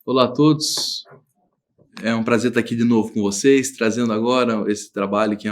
Olá a todos, é um prazer estar aqui de novo com vocês, trazendo agora esse trabalho que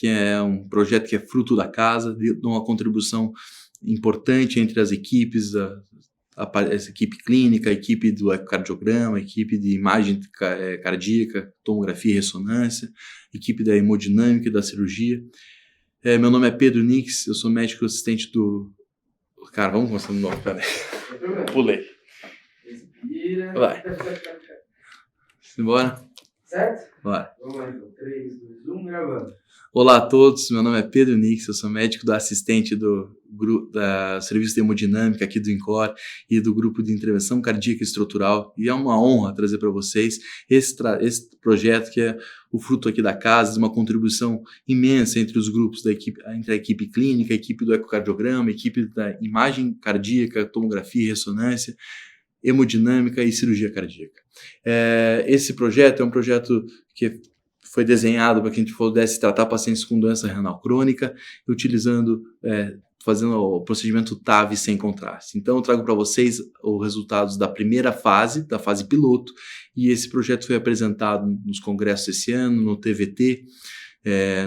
é um projeto que é fruto da casa, de uma contribuição importante entre as equipes, essa equipe clínica, a equipe do ecocardiograma, a equipe de imagem cardíaca, tomografia e ressonância, a equipe da hemodinâmica e da cirurgia. Meu nome é Pedro Nix, eu sou médico assistente do... Cara, vamos começar de novo, peraí. Pulei. Respira. Vai. Simbora? Certo? Vai. Vamos lá então. 3, 2, 1, gravando. Olá a todos, meu nome é Pedro Nix, eu sou médico do assistente do Serviço de Hemodinâmica aqui do INCOR e do Grupo de Intervenção Cardíaca Estrutural, e é uma honra trazer para vocês esse projeto que é o fruto aqui da casa, de uma contribuição imensa entre os grupos da equipe, entre a equipe clínica, a equipe do ecocardiograma, a equipe da imagem cardíaca, tomografia e ressonância, hemodinâmica e cirurgia cardíaca. Esse projeto é um projeto que foi desenhado para que a gente pudesse tratar pacientes com doença renal crônica, fazendo o procedimento TAV sem contraste. Então eu trago para vocês os resultados da primeira fase, da fase piloto, e esse projeto foi apresentado nos congressos esse ano, no TVT,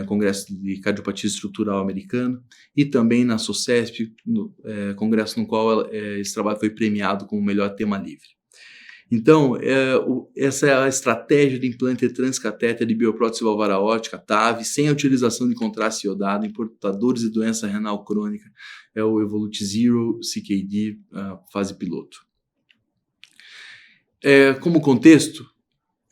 Congresso de Cardiopatia Estrutural Americano, e também na SOCESP, congresso no qual esse trabalho foi premiado como o melhor tema livre. Então, essa é a estratégia de implante transcatéter de bioprótese valvar aórtica, TAV, sem a utilização de contraste iodado em portadores de doença renal crônica, é o Evolute Zero CKD, fase piloto. Como contexto,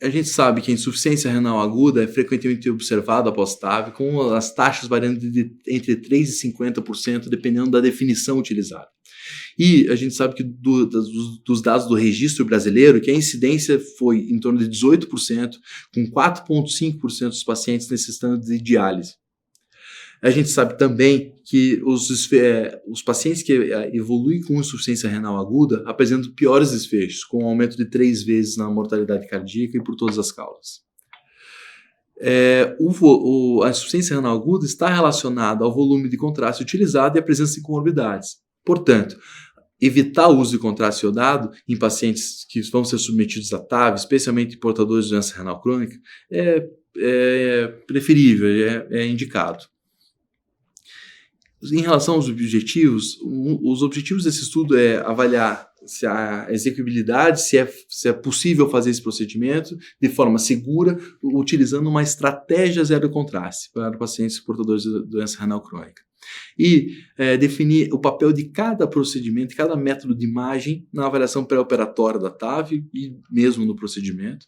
a gente sabe que a insuficiência renal aguda é frequentemente observada após TAV, com as taxas variando entre 3% e 50%, dependendo da definição utilizada. E a gente sabe que dos dados do registro brasileiro, que a incidência foi em torno de 18%, com 4,5% dos pacientes necessitando de diálise. A gente sabe também que os pacientes que evoluem com insuficiência renal aguda apresentam piores desfechos, com um aumento de 3 vezes na mortalidade cardíaca e por todas as causas. A insuficiência renal aguda está relacionada ao volume de contraste utilizado e à presença de comorbidades. Portanto, evitar o uso de contraste iodado em pacientes que vão ser submetidos a TAV, especialmente portadores de doença renal crônica, é preferível, é indicado. Em relação aos objetivos, os objetivos desse estudo é avaliar se há execuibilidade, se é possível fazer esse procedimento de forma segura, utilizando uma estratégia zero contraste para pacientes portadores de doença renal crônica. E definir o papel de cada procedimento, cada método de imagem na avaliação pré-operatória da TAV e mesmo no procedimento,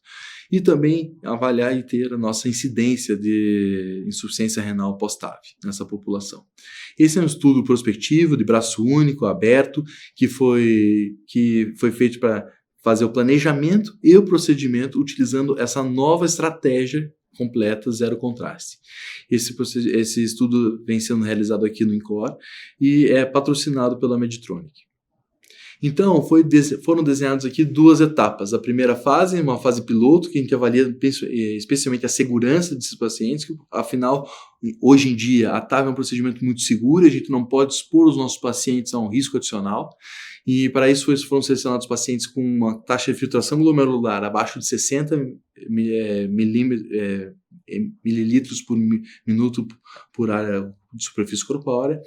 e também avaliar e ter a nossa incidência de insuficiência renal pós-TAV nessa população. Esse é um estudo prospectivo de braço único, aberto, que foi feito para fazer o planejamento e o procedimento utilizando essa nova estratégia completa, zero contraste. Esse estudo vem sendo realizado aqui no INCOR e é patrocinado pela Medtronic. Então, foram desenhadas aqui 2 etapas. A primeira fase, uma fase piloto, que a gente avalia especialmente a segurança desses pacientes, que, afinal, hoje em dia, a TAV é um procedimento muito seguro, a gente não pode expor os nossos pacientes a um risco adicional, e para isso foram selecionados pacientes com uma taxa de filtração glomerular abaixo de 60 mililitros por minuto por área de superfície corpórea,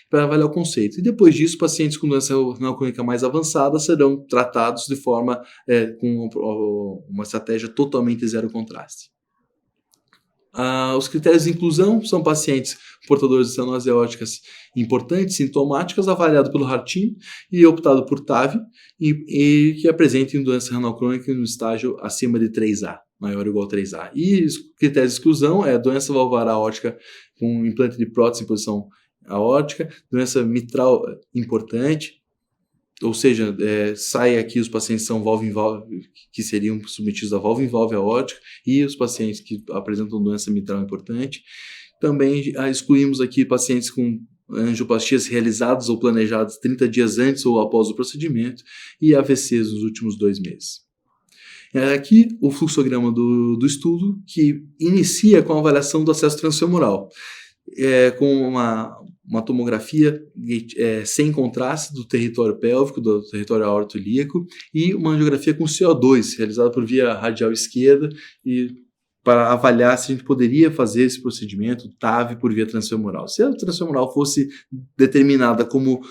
para avaliar o conceito. E depois disso, pacientes com doença renal crônica mais avançada serão tratados de forma com uma estratégia totalmente zero contraste. Os critérios de inclusão são pacientes portadores de estenose aórticas importantes, sintomáticas, avaliado pelo Heart Team e optado por TAV, e que apresentem doença renal crônica no estágio acima de 3A, maior ou igual a 3A. E os critérios de exclusão é doença valvar aórtica com implante de prótese em posição aórtica, doença mitral importante, ou seja, sai aqui os pacientes que são valve-in-valve, que seriam submetidos a valve-in-valve aórtica, e os pacientes que apresentam doença mitral importante. Também excluímos aqui pacientes com angioplastias realizadas ou planejadas 30 dias antes ou após o procedimento e AVCs nos últimos 2 meses. Aqui o fluxograma do estudo, que inicia com a avaliação do acesso transfemoral, com uma tomografia sem contraste do território pélvico, do território aorto-ilíaco, e uma angiografia com CO2, realizada por via radial esquerda, e para avaliar se a gente poderia fazer esse procedimento TAV por via transfemoral. Se a transfemoral fosse determinada como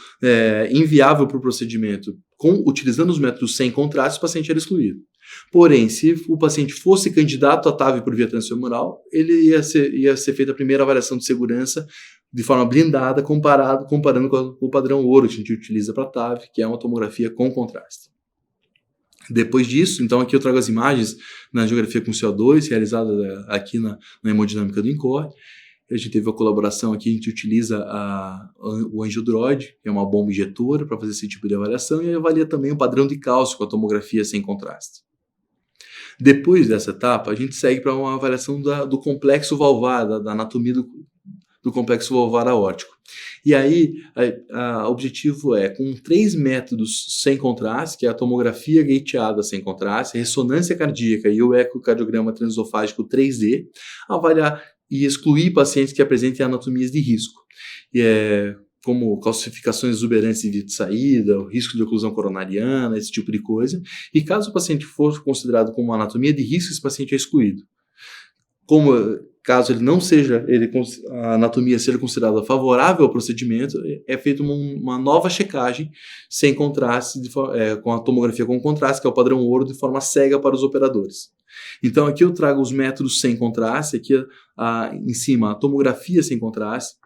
inviável para o procedimento, utilizando os métodos sem contraste, o paciente era excluído. Porém, se o paciente fosse candidato a TAV por via transfemoral, ele ia ser feita a primeira avaliação de segurança de forma blindada, comparando com o padrão ouro que a gente utiliza para TAV, que é uma tomografia com contraste. Depois disso, então aqui eu trago as imagens na angiografia com CO2, realizada aqui na hemodinâmica do INCORE. A gente teve a colaboração aqui, a gente utiliza o angiodroide, que é uma bomba injetora, para fazer esse tipo de avaliação, e avalia também o padrão de cálcio com a tomografia sem contraste. Depois dessa etapa, a gente segue para uma avaliação do complexo valvar, da anatomia do complexo valvar aórtico. E aí, o objetivo é, com 3 métodos sem contraste, que é a tomografia gateada sem contraste, a ressonância cardíaca e o ecocardiograma transesofágico 3D, avaliar e excluir pacientes que apresentem anatomias de risco, como calcificações exuberantes de via de saída, o risco de oclusão coronariana, esse tipo de coisa. E caso o paciente for considerado como anatomia de risco, esse paciente é excluído. Caso ele não seja, a anatomia seja considerada favorável ao procedimento, é feita uma nova checagem sem contraste, com a tomografia com contraste, que é o padrão ouro, de forma cega para os operadores. Então aqui eu trago os métodos sem contraste, aqui em cima a tomografia sem contraste,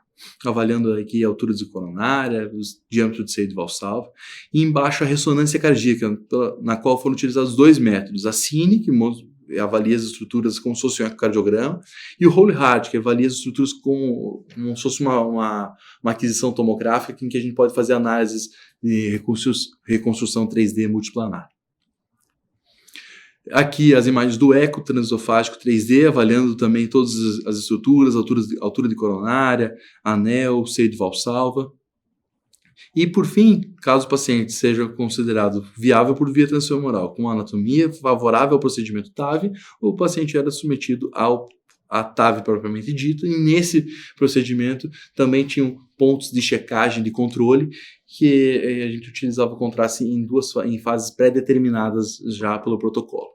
avaliando aqui a altura de coronária, os diâmetros de seio de valsalva, e embaixo a ressonância cardíaca, na qual foram utilizados 2 métodos, a Cine, que avalia as estruturas como se fosse um ecocardiograma, e o Whole Heart, que avalia as estruturas como se fosse uma aquisição tomográfica em que a gente pode fazer análises de reconstrução 3D multiplanar. Aqui as imagens do eco transesofágico 3D, avaliando também todas as estruturas, altura de coronária, anel, seio de valsalva. E, por fim, caso o paciente seja considerado viável por via transfemoral, com anatomia favorável ao procedimento TAV, o paciente era submetido à TAV propriamente dito, e nesse procedimento também tinham pontos de checagem, de controle, que a gente utilizava o contraste em fases pré-determinadas já pelo protocolo.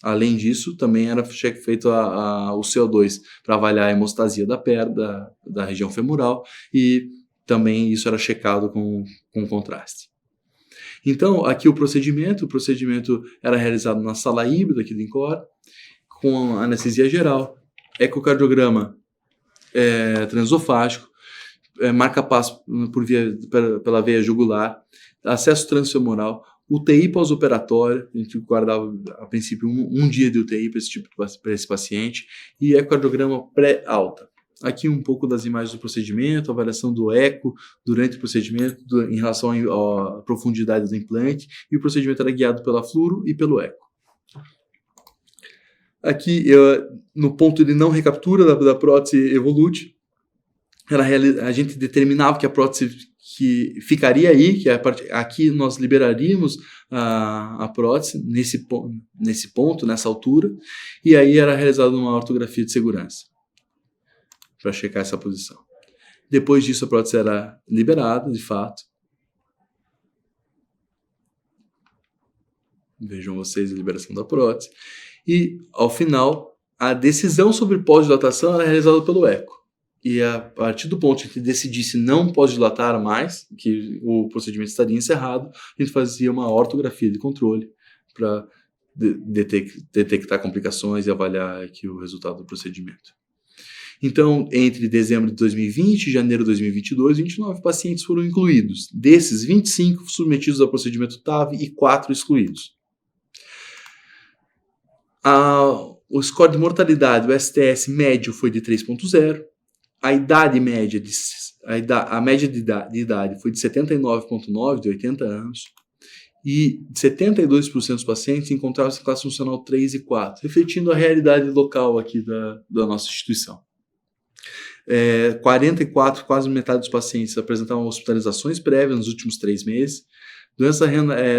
Além disso, também era feito o CO2 para avaliar a hemostasia da perna, da região femoral, e também isso era checado com contraste. Então, aqui o procedimento era realizado na sala híbrida aqui do INCORE, com anestesia geral, ecocardiograma transesofágico, marca-passo pela veia jugular, acesso transfemoral, UTI pós-operatória, a gente guardava a princípio um dia de UTI para esse paciente, e ecocardiograma pré-alta. Aqui um pouco das imagens do procedimento, avaliação do eco durante o procedimento em relação à profundidade do implante, e o procedimento era guiado pela fluoro e pelo eco. Aqui, no ponto de não recaptura da prótese Evolute, a gente determinava que a prótese que ficaria aí, que aqui nós liberaríamos a prótese nesse ponto, nessa altura, e aí era realizada uma ortografia de segurança para checar essa posição. Depois disso, a prótese era liberada, de fato. Vejam vocês a liberação da prótese. E, ao final, a decisão sobre pós-dilatação era realizada pelo eco. E a partir do ponto em que decidisse não pós-dilatar mais, que o procedimento estaria encerrado, a gente fazia uma ortografia de controle para detectar complicações e avaliar aqui o resultado do procedimento. Então, entre dezembro de 2020 e janeiro de 2022, 29 pacientes foram incluídos. Desses, 25 submetidos ao procedimento TAV e 4 excluídos. O score de mortalidade, o STS médio, foi de 3.0. A idade média, a média de idade foi de 79,9, de 80 anos. E 72% dos pacientes encontravam-se em classe funcional 3 e 4, refletindo a realidade local aqui da nossa instituição. 44, quase metade dos pacientes apresentavam hospitalizações prévias nos últimos 3 meses.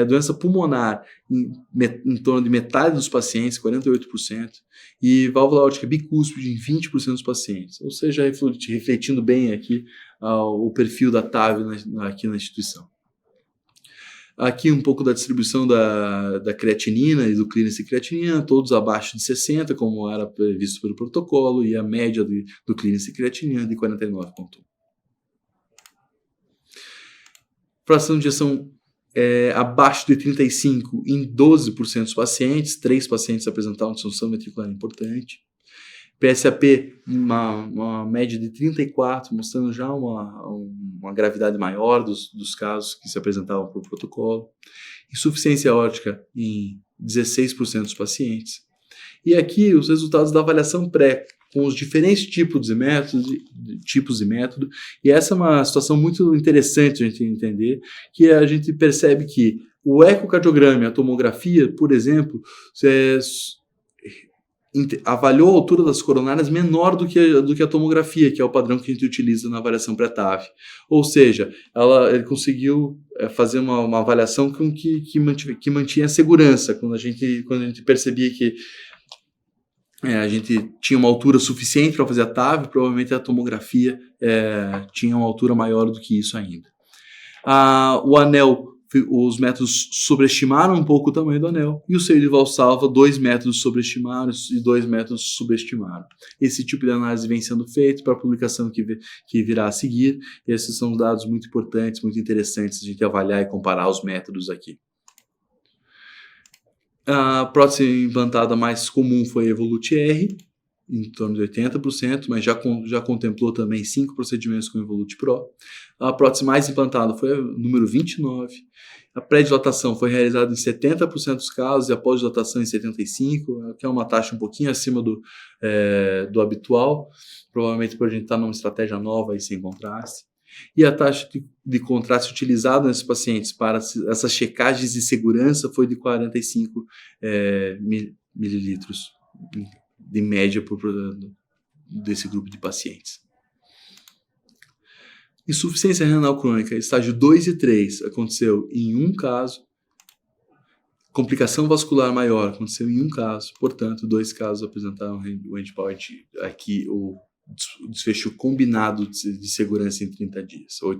Doença pulmonar em torno de metade dos pacientes, 48%, e válvula aórtica bicúspide em 20% dos pacientes. Ou seja, refletindo bem aqui o perfil da TAV aqui na instituição. Aqui um pouco da distribuição da creatinina e do clearance de creatinina, todos abaixo de 60, como era previsto pelo protocolo, e a média do clearance de creatinina de 49,1. Fração de injeção abaixo de 35 em 12% dos pacientes, 3 pacientes apresentavam disfunção ventricular importante. PSAP, uma média de 34, mostrando já uma gravidade maior dos casos que se apresentavam por protocolo. Insuficiência aórtica em 16% dos pacientes. E aqui os resultados da avaliação pré, com os diferentes tipos de método, e essa é uma situação muito interessante a gente entender, que a gente percebe que o ecocardiograma e a tomografia, por exemplo, avaliou a altura das coronárias menor do que a tomografia, que é o padrão que a gente utiliza na avaliação pré-TAV. Ou seja, ele conseguiu fazer uma avaliação que mantinha a segurança, quando a gente percebia que a gente tinha uma altura suficiente para fazer a TAV, provavelmente a tomografia tinha uma altura maior do que isso ainda. O anel, os métodos sobreestimaram um pouco o tamanho do anel, e o seio de Valsalva, 2 métodos sobreestimaram e 2 métodos subestimaram. Esse tipo de análise vem sendo feito para a publicação que virá a seguir, e esses são dados muito importantes, muito interessantes de a gente avaliar e comparar os métodos aqui. A prótese implantada mais comum foi a Evolute R, em torno de 80%, mas já contemplou também 5 procedimentos com Evolute Pro. A prótese mais implantada foi o número 29. A pré-dilatação foi realizada em 70% dos casos e a pós-dilatação em 75%, que é uma taxa um pouquinho acima do habitual, provavelmente por a gente estar numa estratégia nova e sem contraste. E a taxa de contraste utilizada nesses pacientes para essas checagens de segurança foi de 45 mililitros de média desse grupo de pacientes. Insuficiência renal crônica, estágio 2 e 3, aconteceu em um caso. Complicação vascular maior, aconteceu em um caso. Portanto, 2 casos apresentaram o endpoint aqui, o desfecho combinado de segurança em 30 dias, 8%.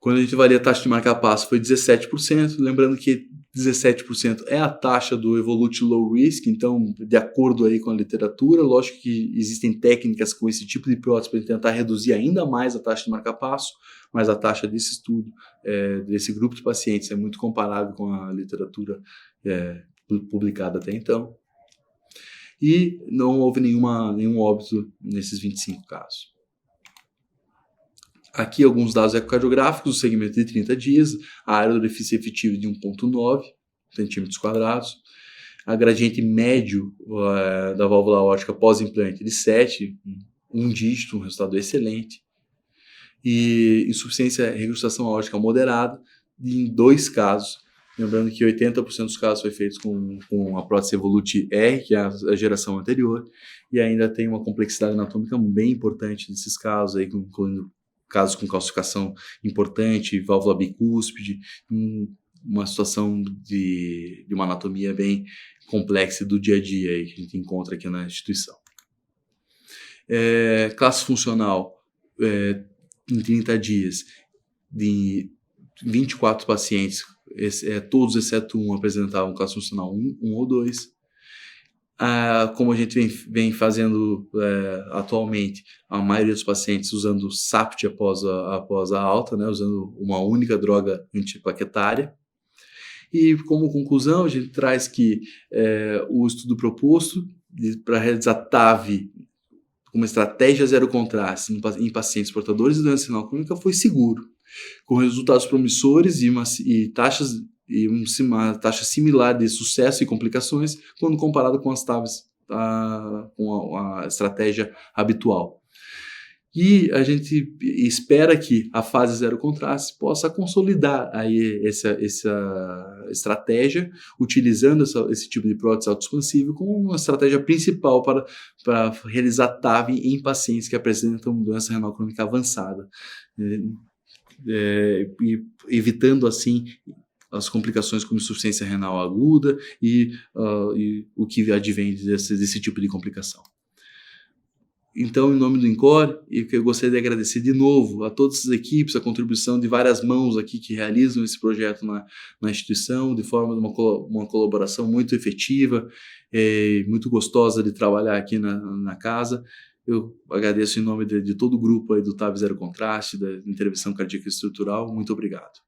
Quando a gente avalia a taxa de marca-passo, foi 17%, lembrando que 17% é a taxa do Evolute Low Risk, então, de acordo aí com a literatura, lógico que existem técnicas com esse tipo de prótese para tentar reduzir ainda mais a taxa de marca-passo, mas a taxa desse estudo, desse grupo de pacientes, é muito comparável com a literatura publicada até então. E não houve nenhum óbito nesses 25 casos. Aqui alguns dados ecocardiográficos do segmento de 30 dias, a área do orifício efetivo de 1,9 centímetros quadrados, a gradiente médio da válvula aórtica pós-implante de 7, um dígito, um resultado excelente, e insuficiência regurgitação aórtica moderada em 2 casos. Lembrando que 80% dos casos foi feitos com a prótese Evolute R, que é a geração anterior, e ainda tem uma complexidade anatômica bem importante nesses casos, aí, incluindo casos com calcificação importante, válvula bicúspide, uma situação de uma anatomia bem complexa do dia a dia aí, que a gente encontra aqui na instituição. Classe funcional, em 30 dias, de 24 pacientes, todos exceto um apresentavam classe funcional 1 ou 2. Como a gente vem fazendo atualmente, a maioria dos pacientes usando SAPT após a alta, né, usando uma única droga antiplaquetária. E como conclusão, a gente traz que o estudo proposto para realizar TAV como estratégia zero contraste em pacientes portadores de doença renal crônica foi seguro, com resultados promissores e uma taxa similar de sucesso e complicações quando comparado com as TAVs, com a estratégia habitual. E a gente espera que a fase zero contraste possa consolidar aí essa estratégia, utilizando esse tipo de prótese autoexpansível como uma estratégia principal para realizar TAV em pacientes que apresentam doença renal crônica avançada, e evitando assim as complicações como insuficiência renal aguda e o que advém desse tipo de complicação. Então, em nome do INCOR, eu gostaria de agradecer de novo a todas as equipes, a contribuição de várias mãos aqui que realizam esse projeto na instituição, de forma de uma colaboração muito efetiva, muito gostosa de trabalhar aqui na casa. Eu agradeço em nome de todo o grupo aí do TAV Zero Contraste, da Intervenção Cardíaca Estrutural. Muito obrigado.